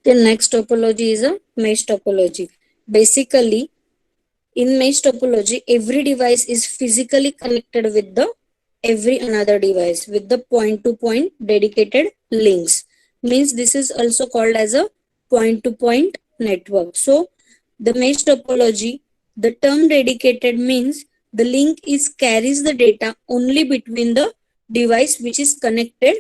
The next topology is a mesh topology. Basically, in mesh topology, every device is physically connected with the every another device with the point-to-point dedicated links. Means this is also called as a point-to-point network. So the mesh topology, the term dedicated means the link is carries the data only between the device which is connected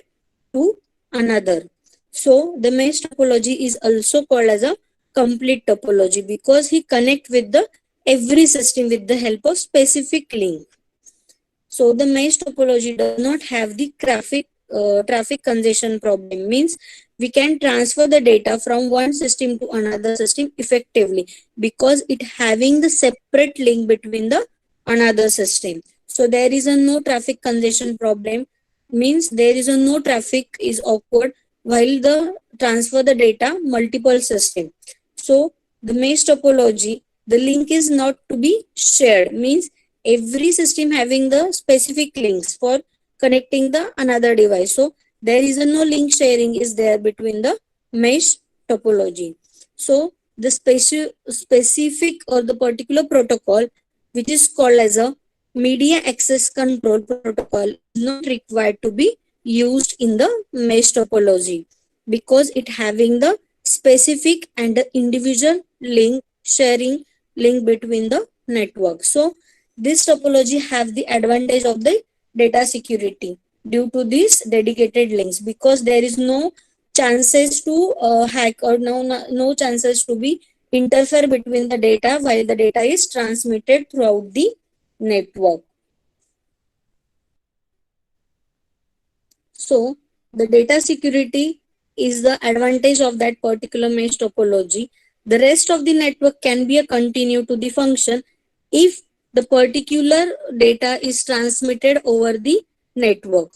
to another. So the mesh topology is also called as a complete topology because he connect with the every system with the help of specific link. So the mesh topology does not have the traffic congestion problem. Means we can transfer the data from one system to another system effectively because it having the separate link between the another system. So there is a no traffic congestion problem. Means there is a no traffic is awkward while the transfer the data multiple system. So the mesh topology, the link is not to be shared. Means every system having the specific links for connecting the another device. So there is a no link sharing is there between the mesh topology. So the specific or the particular protocol which is called as a media access control protocol is not required to be used in the mesh topology because it having the specific and the individual link sharing link between the network. So this topology have the advantage of the data security due to these dedicated links because there is no chances to hack or no chances to be interfere between the data while the data is transmitted throughout the network. So the data security is the advantage of that particular mesh topology. The rest of the network can be a continue to the function if the particular data is transmitted over the network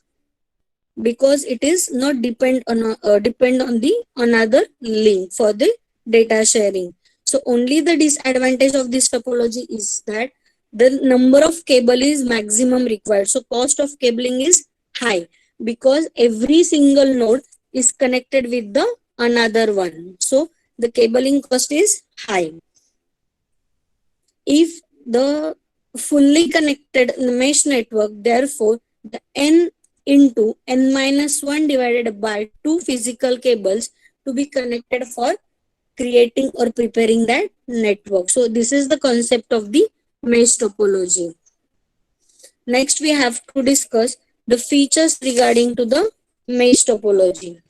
because it is not depend on the another link for the data sharing. So only the disadvantage of this topology is that the number of cable is maximum required. So cost of cabling is high because every single node is connected with the another one. So the cabling cost is high. If the fully connected mesh network, therefore the n into n minus 1 divided by 2 physical cables to be connected for creating or preparing that network. So this is the concept of the mesh topology. Next we have to discuss the features regarding to the mesh topology.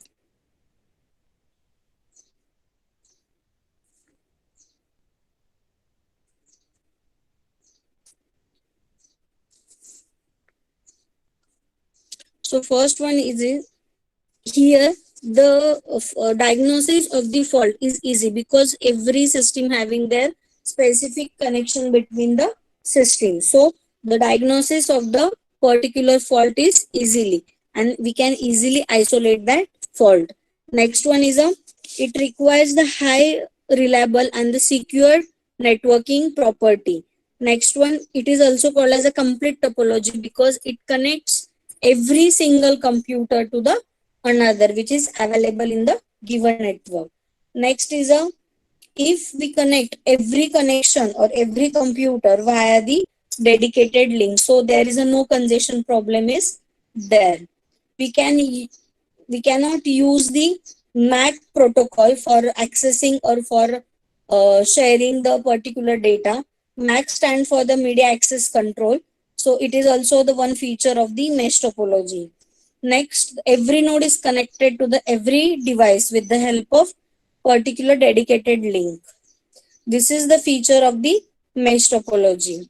So first one is here the diagnosis of the fault is easy because every system having their specific connection between the system. So the diagnosis of the particular fault is easily and we can easily isolate that fault. Next one is it requires the high reliable and the secure networking property. Next one, it is also called as a complete topology because it connects every single computer to the another which is available in the given network. Next is if we connect every connection or every computer via the dedicated link, so there is a no congestion problem is there. We cannot use the MAC protocol for accessing or for sharing the particular data. MAC stand for the media access control. So it is also the one feature of the mesh topology. Next, every node is connected to the every device with the help of particular dedicated link. This is the feature of the mesh topology.